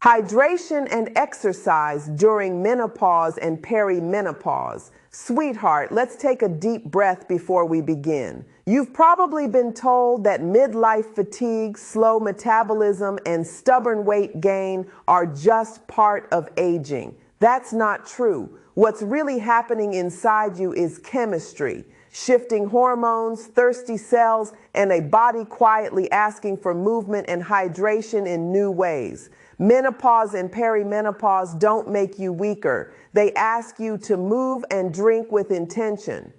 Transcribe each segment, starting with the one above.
Hydration and exercise during menopause and perimenopause. Sweetheart, let's take a deep breath before we begin. You've probably been told that midlife fatigue, slow metabolism, and stubborn weight gain are just part of aging. That's not true. What's really happening inside you is chemistry, shifting hormones, thirsty cells, and a body quietly asking for movement and hydration in new ways. Menopause and perimenopause don't make you weaker. They ask you to move and drink with intention.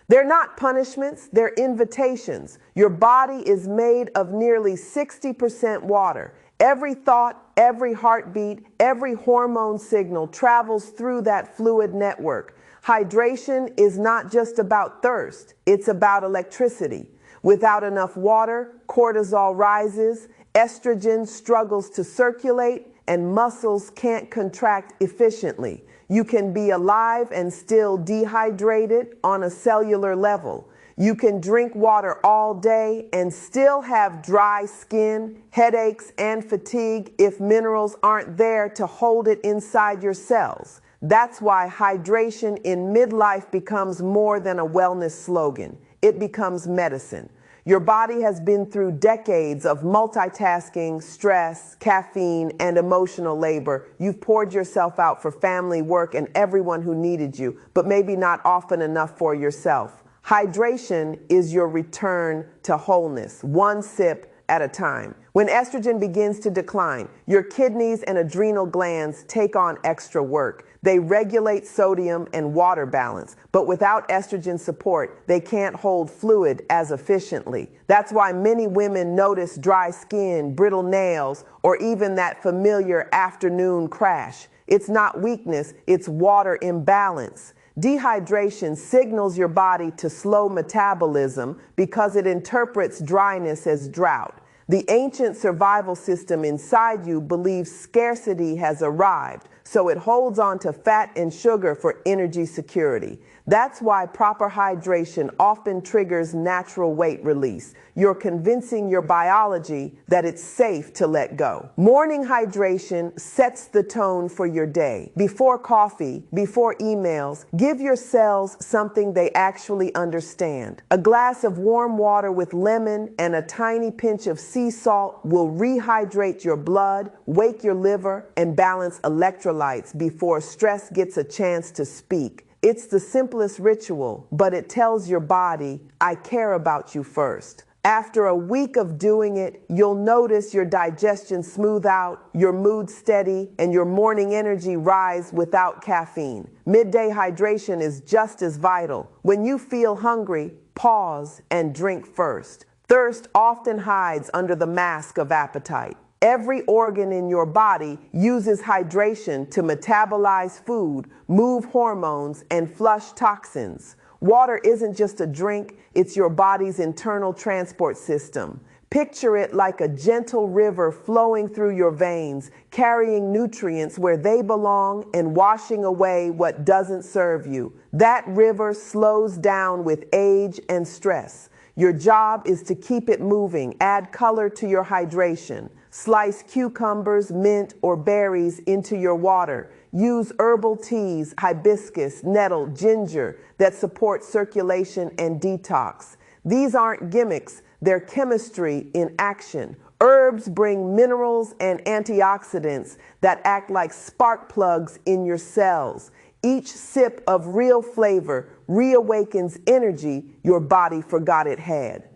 They're not punishments, they're invitations. Your body is made of nearly 60% water. Every thought, every heartbeat, every hormone signal travels through that fluid network. Hydration is not just about thirst, it's about electricity. Without enough water, cortisol rises, estrogen struggles to circulate, and muscles can't contract efficiently. You can be alive and still dehydrated on a cellular level. You can drink water all day and still have dry skin, headaches, and fatigue if minerals aren't there to hold it inside your cells. That's why hydration in midlife becomes more than a wellness slogan. It becomes medicine. Your body has been through decades of multitasking, stress, caffeine, and emotional labor. You've poured yourself out for family, work, and everyone who needed you, but maybe not often enough for yourself. Hydration is your return to wholeness, one sip at a time. When estrogen begins to decline, your kidneys and adrenal glands take on extra work. They regulate sodium and water balance, but without estrogen support, they can't hold fluid as efficiently. That's why many women notice dry skin, brittle nails, or even that familiar afternoon crash. It's not weakness, it's water imbalance. Dehydration signals your body to slow metabolism because it interprets dryness as drought. The ancient survival system inside you believes scarcity has arrived, so it holds on to fat and sugar for energy security. That's why proper hydration often triggers natural weight release. You're convincing your biology that it's safe to let go. Morning hydration sets the tone for your day. Before coffee, before emails, give your cells something they actually understand. A glass of warm water with lemon and a tiny pinch of sea salt will rehydrate your blood, wake your liver, and balance electrolytes before stress gets a chance to speak. It's the simplest ritual, but it tells your body, I care about you first. After a week of doing it, you'll notice your digestion smooth out, your mood steady, and your morning energy rise without caffeine. Midday hydration is just as vital. When you feel hungry, pause and drink first. Thirst often hides under the mask of appetite. Every organ in your body uses hydration to metabolize food, move hormones, and flush toxins. Water isn't just a drink, it's your body's internal transport system. Picture it like a gentle river flowing through your veins, carrying nutrients where they belong and washing away what doesn't serve you. That river slows down with age and stress. Your job is to keep it moving, add color to your hydration. Slice cucumbers, mint, or berries into your water. Use herbal teas, hibiscus, nettle, ginger that support circulation and detox. These aren't gimmicks, they're chemistry in action. Herbs bring minerals and antioxidants that act like spark plugs in your cells. Each sip of real flavor reawakens energy your body forgot it had.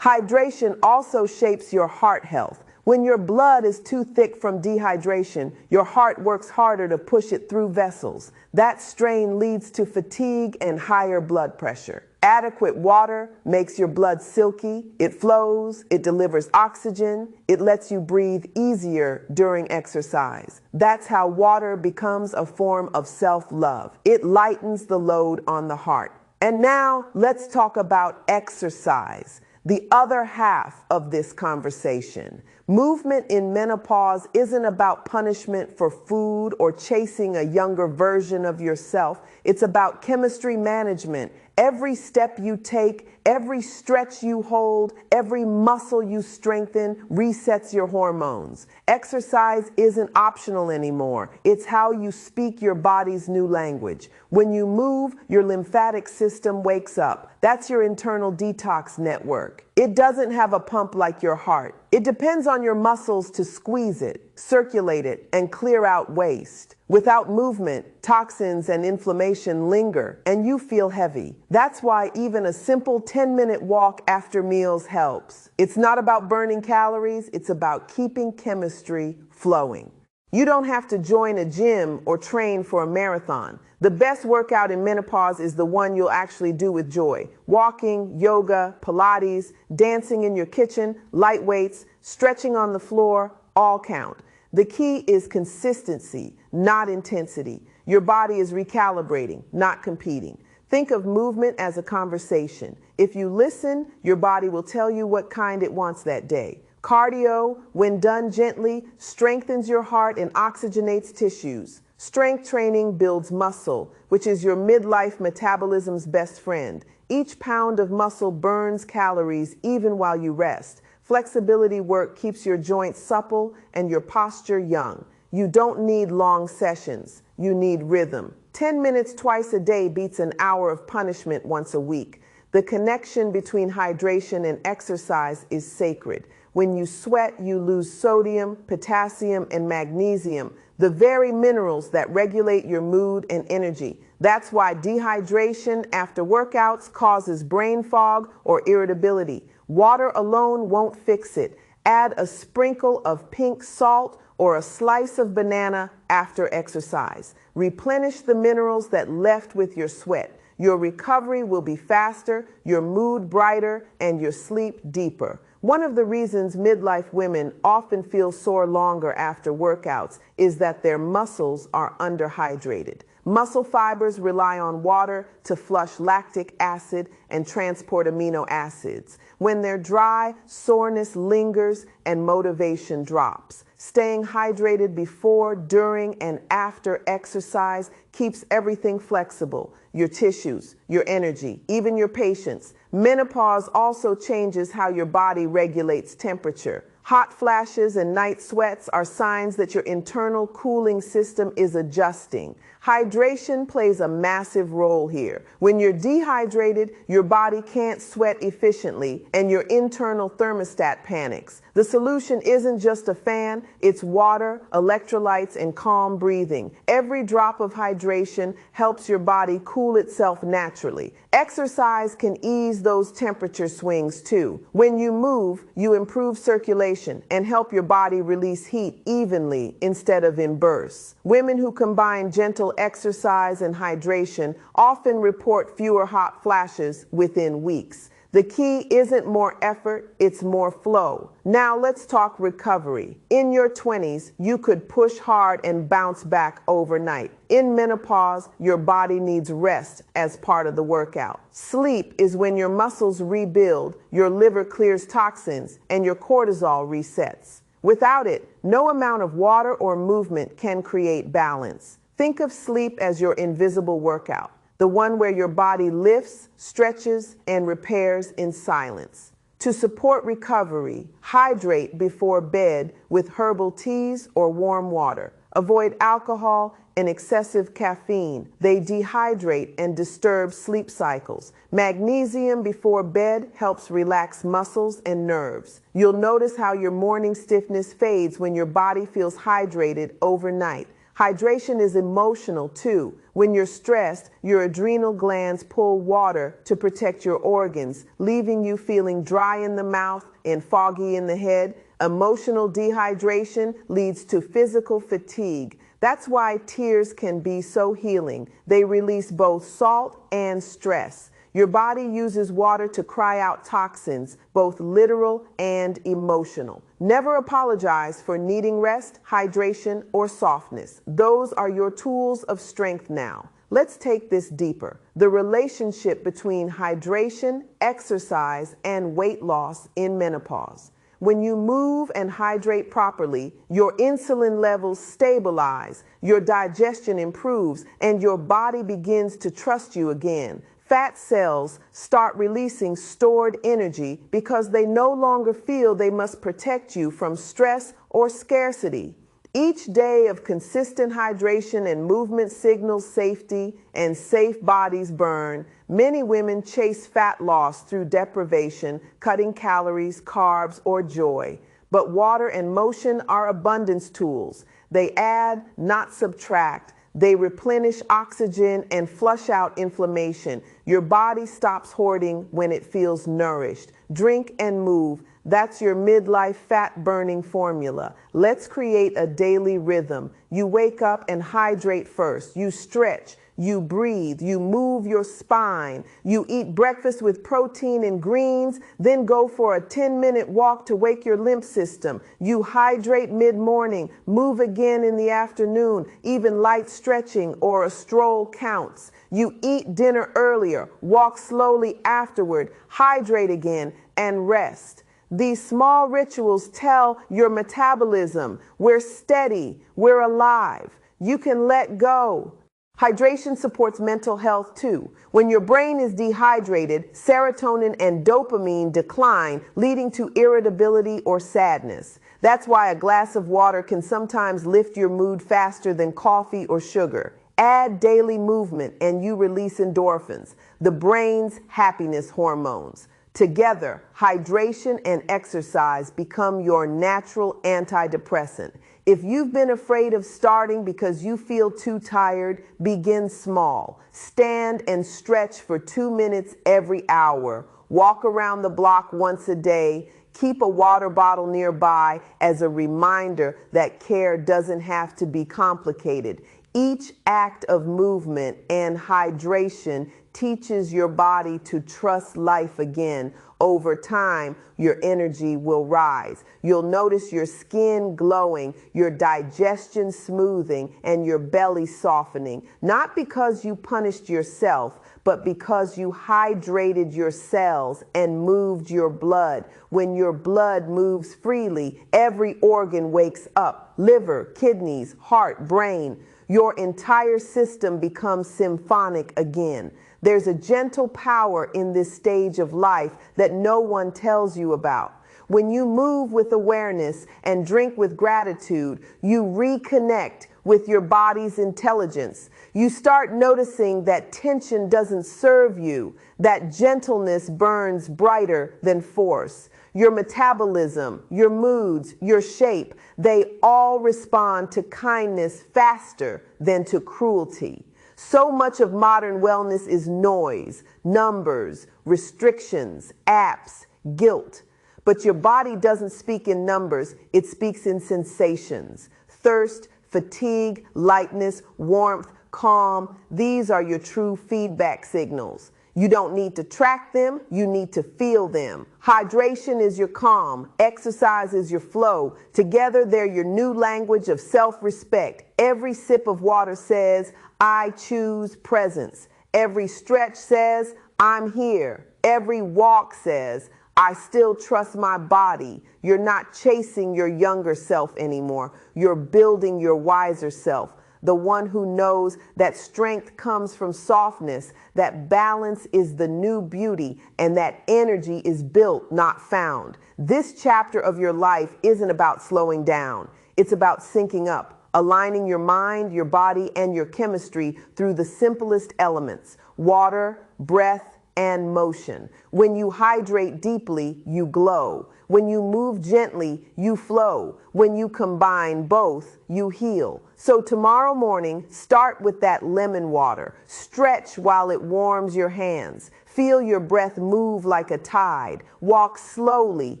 Hydration also shapes your heart health. When your blood is too thick from dehydration, your heart works harder to push it through vessels. That strain leads to fatigue and higher blood pressure. Adequate water makes your blood silky, it flows, it delivers oxygen, it lets you breathe easier during exercise. That's how water becomes a form of self-love. It lightens the load on the heart. And now let's talk about exercise, the other half of this conversation. Movement in menopause isn't about punishment for food or chasing a younger version of yourself. It's about chemistry management, Every step you take, every stretch you hold, every muscle you strengthen resets your hormones. Exercise isn't optional anymore. It's how you speak your body's new language. When you move, your lymphatic system wakes up. That's your internal detox network. It doesn't have a pump like your heart. It depends on your muscles to squeeze it, circulate it, and clear out waste. Without movement, toxins and inflammation linger, and you feel heavy. That's why even a simple 10-minute walk after meals helps. It's not about burning calories, it's about keeping chemistry flowing. You don't have to join a gym or train for a marathon. The best workout in menopause is the one you'll actually do with joy. Walking, yoga, Pilates, dancing in your kitchen, light weights, stretching on the floor, all count. The key is consistency, not intensity. Your body is recalibrating, not competing. Think of movement as a conversation. If you listen, your body will tell you what kind it wants that day. Cardio, when done gently, strengthens your heart and oxygenates tissues. Strength training builds muscle, which is your midlife metabolism's best friend. Each pound of muscle burns calories even while you rest. Flexibility work keeps your joints supple and your posture young. You don't need long sessions. You need rhythm. 10 minutes twice a day beats an hour of punishment once a week. The connection between hydration and exercise is sacred. When you sweat, you lose sodium, potassium, and magnesium, the very minerals that regulate your mood and energy. That's why dehydration after workouts causes brain fog or irritability. Water alone won't fix it. Add a sprinkle of pink salt or a slice of banana after exercise. Replenish the minerals that left with your sweat. Your recovery will be faster, your mood brighter, and your sleep deeper. One of the reasons midlife women often feel sore longer after workouts is that their muscles are underhydrated. Muscle fibers rely on water to flush lactic acid and transport amino acids. When they're dry, soreness lingers and motivation drops. Staying hydrated before, during, and after exercise keeps everything flexible. Your tissues, your energy, even your patience. Menopause also changes how your body regulates temperature. Hot flashes and night sweats are signs that your internal cooling system is adjusting. Hydration plays a massive role here. When you're dehydrated, your body can't sweat efficiently and your internal thermostat panics. The solution isn't just a fan, it's water, electrolytes, and calm breathing. Every drop of hydration helps your body cool itself naturally. Exercise can ease those temperature swings too. When you move, you improve circulation and help your body release heat evenly instead of in bursts. Women who combine gentle exercise and hydration often report fewer hot flashes within weeks. The key isn't more effort, it's more flow. Now let's talk recovery. In your 20s, you could push hard and bounce back overnight. In menopause, your body needs rest as part of the workout. Sleep is when your muscles rebuild, your liver clears toxins, and your cortisol resets. Without it, no amount of water or movement can create balance. Think of sleep as your invisible workout. The one where your body lifts, stretches, and repairs in silence. To support recovery, hydrate before bed with herbal teas or warm water. Avoid alcohol and excessive caffeine. They dehydrate and disturb sleep cycles. Magnesium before bed helps relax muscles and nerves. You'll notice how your morning stiffness fades when your body feels hydrated overnight. Hydration is emotional too. When you're stressed, your adrenal glands pull water to protect your organs, leaving you feeling dry in the mouth and foggy in the head. Emotional dehydration leads to physical fatigue. That's why tears can be so healing. They release both salt and stress. Your body uses water to cry out toxins, both literal and emotional. Never apologize for needing rest, hydration, or softness. Those are your tools of strength now. Let's take this deeper. The relationship between hydration, exercise, and weight loss in menopause. When you move and hydrate properly, your insulin levels stabilize, your digestion improves, and your body begins to trust you again. Fat cells start releasing stored energy because they no longer feel they must protect you from stress or scarcity. Each day of consistent hydration and movement signals safety, and safe bodies burn. Many women chase fat loss through deprivation, cutting calories, carbs, or joy. But water and motion are abundance tools. They add, not subtract. They replenish oxygen and flush out inflammation. Your body stops hoarding when it feels nourished. Drink and move. That's your midlife fat burning formula. Let's create a daily rhythm. You wake up and hydrate first. You stretch. You breathe, you move your spine, you eat breakfast with protein and greens, then go for a 10-minute walk to wake your lymph system. You hydrate mid-morning, move again in the afternoon, even light stretching or a stroll counts. You eat dinner earlier, walk slowly afterward, hydrate again, and rest. These small rituals tell your metabolism, we're steady, we're alive. You can let go. Hydration supports mental health too. When your brain is dehydrated, serotonin and dopamine decline, leading to irritability or sadness. That's why a glass of water can sometimes lift your mood faster than coffee or sugar. Add daily movement and you release endorphins, the brain's happiness hormones. Together, hydration and exercise become your natural antidepressant. If you've been afraid of starting because you feel too tired, begin small. Stand and stretch for 2 minutes every hour. Walk around the block once a day. Keep a water bottle nearby as a reminder that care doesn't have to be complicated. Each act of movement and hydration teaches your body to trust life again. Over time, your energy will rise. You'll notice your skin glowing, your digestion smoothing, and your belly softening. Not because you punished yourself, but because you hydrated your cells and moved your blood. When your blood moves freely, every organ wakes up. Liver, kidneys, heart, brain. Your entire system becomes symphonic again. There's a gentle power in this stage of life that no one tells you about. When you move with awareness and drink with gratitude, you reconnect with your body's intelligence. You start noticing that tension doesn't serve you, that gentleness burns brighter than force. Your metabolism, your moods, your shape, they all respond to kindness faster than to cruelty. So much of modern wellness is noise, numbers, restrictions, apps, guilt. But your body doesn't speak in numbers, it speaks in sensations. Thirst, fatigue, lightness, warmth, calm, these are your true feedback signals. You don't need to track them, you need to feel them. Hydration is your calm, exercise is your flow. Together they're your new language of self-respect. Every sip of water says, I choose presence. Every stretch says, I'm here. Every walk says, I still trust my body. You're not chasing your younger self anymore. You're building your wiser self. The one who knows that strength comes from softness, that balance is the new beauty, and that energy is built, not found. This chapter of your life isn't about slowing down. It's about syncing up, aligning your mind, your body, and your chemistry through the simplest elements: water, breath, and motion. When you hydrate deeply, you glow. When you move gently, you flow. When you combine both, you heal. So tomorrow morning, start with that lemon water. Stretch while it warms your hands. Feel your breath move like a tide. Walk slowly,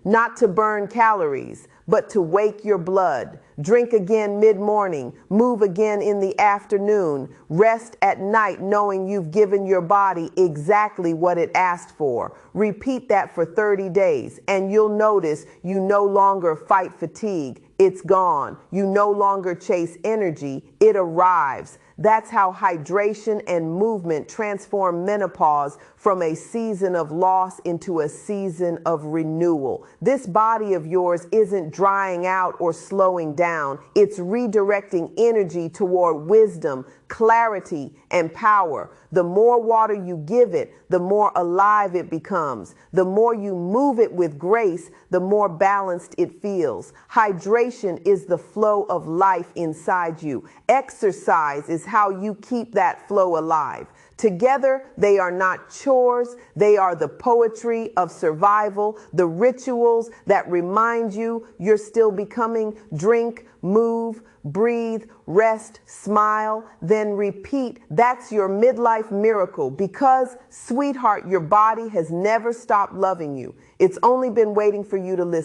not to burn calories, but to wake your blood. Drink again mid-morning. Move again in the afternoon. Rest at night knowing you've given your body exactly what it asked for. Repeat that for 30 days, and you'll notice you no longer fight fatigue. It's gone. You no longer chase energy. It arrives. That's how hydration and movement transform menopause from a season of loss into a season of renewal. This body of yours isn't drying out or slowing down. It's redirecting energy toward wisdom, clarity, and power. The more water you give it, the more alive it becomes. The more you move it with grace, the more balanced it feels. Hydration is the flow of life inside you. Exercise is how you keep that flow alive. Together, they are not chores. They are the poetry of survival, the rituals that remind you you're still becoming. Drink, move, breathe, rest, smile, then repeat. That's your midlife miracle because, sweetheart, your body has never stopped loving you. It's only been waiting for you to listen.